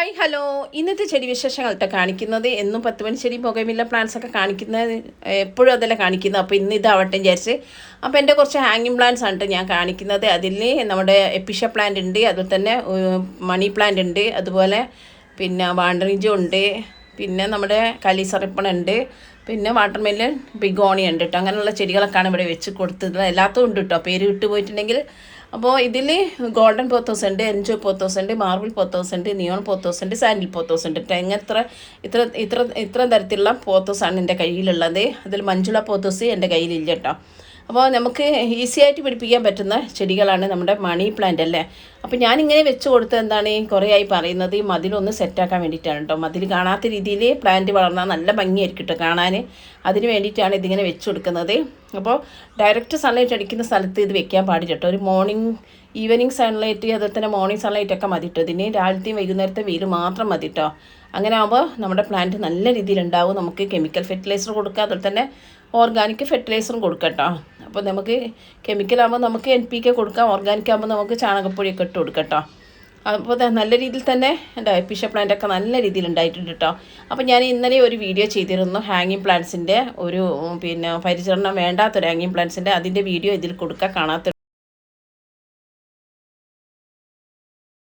Hi hello, ഇന്നത്തെ ചെടി വിശേഷങ്ങളായിട്ട് കാണിക്കുന്നത് എന്നും 10 മണി ചെടി ബൊഗൈൻവില്ല പ്ലാന്റ്സ് ഒക്കെ കാണിക്കുന്നത് എപ്പോഴും അതല്ല കാണിക്കുന്നത്. അപ്പോൾ ഇന്ന് ഇതാവട്ടെ വിചാരിച്ച്. അപ്പോൾ എൻ്റെ കുറച്ച് ഹാങ്ങിങ് പ്ലാന്റ്സ് ആണ് ഞാൻ കാണിക്കുന്നത്. അതിൽ നമ്മുടെ എപ്പിഷ്യ പ്ലാന്റ് ഉണ്ട്, അതുപോലെ തന്നെ മണി പ്ലാന്റ് ഉണ്ട്, അതുപോലെ പിന്നെ വാണ്ടറിഞ്ചും ഉണ്ട്, പിന്നെ നമ്മുടെ കലീസറിപ്പൺ ഉണ്ട്, പിന്നെ വാട്ടർമെലൺ ബിഗോണി ഉണ്ട് കേട്ടോ. അങ്ങനെയുള്ള ചെടികളൊക്കെയാണ് ഇവിടെ വെച്ച് കൊടുത്തത്. എല്ലാത്തും ഉണ്ട് കേട്ടോ, പേര് വിട്ടു പോയിട്ടുണ്ടെങ്കിൽ. അപ്പോൾ ഇതിൽ ഗോൾഡൻ പോത്തോസ് ഉണ്ട്, എൻജോ പോത്തോസ് ഉണ്ട്, മാർബിൾ പോത്തോസ് ഉണ്ട്, നിയോൺ പോത്തോസ് ഉണ്ട്, സാൻഡിൽ പോത്തോസ് ഉണ്ട് കേട്ടോ. ഇത്ര തരത്തിലുള്ള പോത്തോസാണ് എൻ്റെ കയ്യിലുള്ളത്. അതിൽ മഞ്ജുള പോത്തോസ് എൻ്റെ കയ്യിലില്ല കേട്ടോ. അപ്പോൾ നമുക്ക് ഈസി ആയിട്ട് പിടിപ്പിക്കാൻ പറ്റുന്ന ചെടികളാണ് നമ്മുടെ മണി പ്ലാന്റ് അല്ലേ. അപ്പോൾ ഞാനിങ്ങനെ വെച്ച് കൊടുത്തത് എന്താണ്, കുറേ ആയി പറയുന്നത്, ഈ മതിലൊന്ന് സെറ്റാക്കാൻ വേണ്ടിയിട്ടാണ് കേട്ടോ. മതിൽ കാണാത്ത രീതിയിൽ പ്ലാന്റ് വളർന്നാൽ നല്ല ഭംഗിയായിരിക്കും കേട്ടോ കാണാൻ. അതിന് വേണ്ടിയിട്ടാണ് ഇതിങ്ങനെ വെച്ച് കൊടുക്കുന്നത്. അപ്പോൾ ഡയറക്റ്റ് സൺലൈറ്റ് അടിക്കുന്ന സ്ഥലത്ത് ഇത് വെക്കാൻ പാടില്ല കേട്ടോ. ഒരു ഈവനിങ് സൺലൈറ്റ്, അതുപോലെ തന്നെ മോർണിംഗ് സൺലൈറ്റ് ഒക്കെ മതി കേട്ടോ. ഇതിന് രാവിലത്തെയും വൈകുന്നേരത്തെ വെയിൽ മാത്രം മതി കേട്ടോ. അങ്ങനെ ആകുമ്പോൾ നമ്മുടെ പ്ലാന്റ് നല്ല രീതിയിൽ ഉണ്ടാവും. നമുക്ക് കെമിക്കൽ ഫെർട്ടിലൈസർ കൊടുക്കുക, അതുപോലെ തന്നെ ഓർഗാനിക് ഫെർട്ടിലൈസറും കൊടുക്കാം കേട്ടോ. അപ്പോൾ നമുക്ക് കെമിക്കലാകുമ്പോൾ നമുക്ക് NPK കൊടുക്കാം, ഓർഗാനിക് ആകുമ്പോൾ നമുക്ക് ചാണകപ്പൊടിയൊക്കെ ഇട്ട് കൊടുക്കാം കേട്ടോ. അപ്പോൾ നല്ല രീതിയിൽ തന്നെ എൻ്റെ എപ്പിഷ്യ പ്ലാന്റൊക്കെ നല്ല രീതിയിൽ ഉണ്ടായിട്ടുണ്ട് കേട്ടോ. അപ്പോൾ ഞാൻ ഇന്നലെ ഒരു വീഡിയോ ചെയ്തിരുന്നു ഹാങ്ങിങ് പ്ലാന്റ്സിൻ്റെ ഒരു പരിചരണം വേണ്ടാത്തൊരു ഹാങ്ങിങ് പ്ലാന്റ്സിൻ്റെ. അതിൻ്റെ വീഡിയോ ഇതിൽ കൊടുക്കുക, കാണാത്ത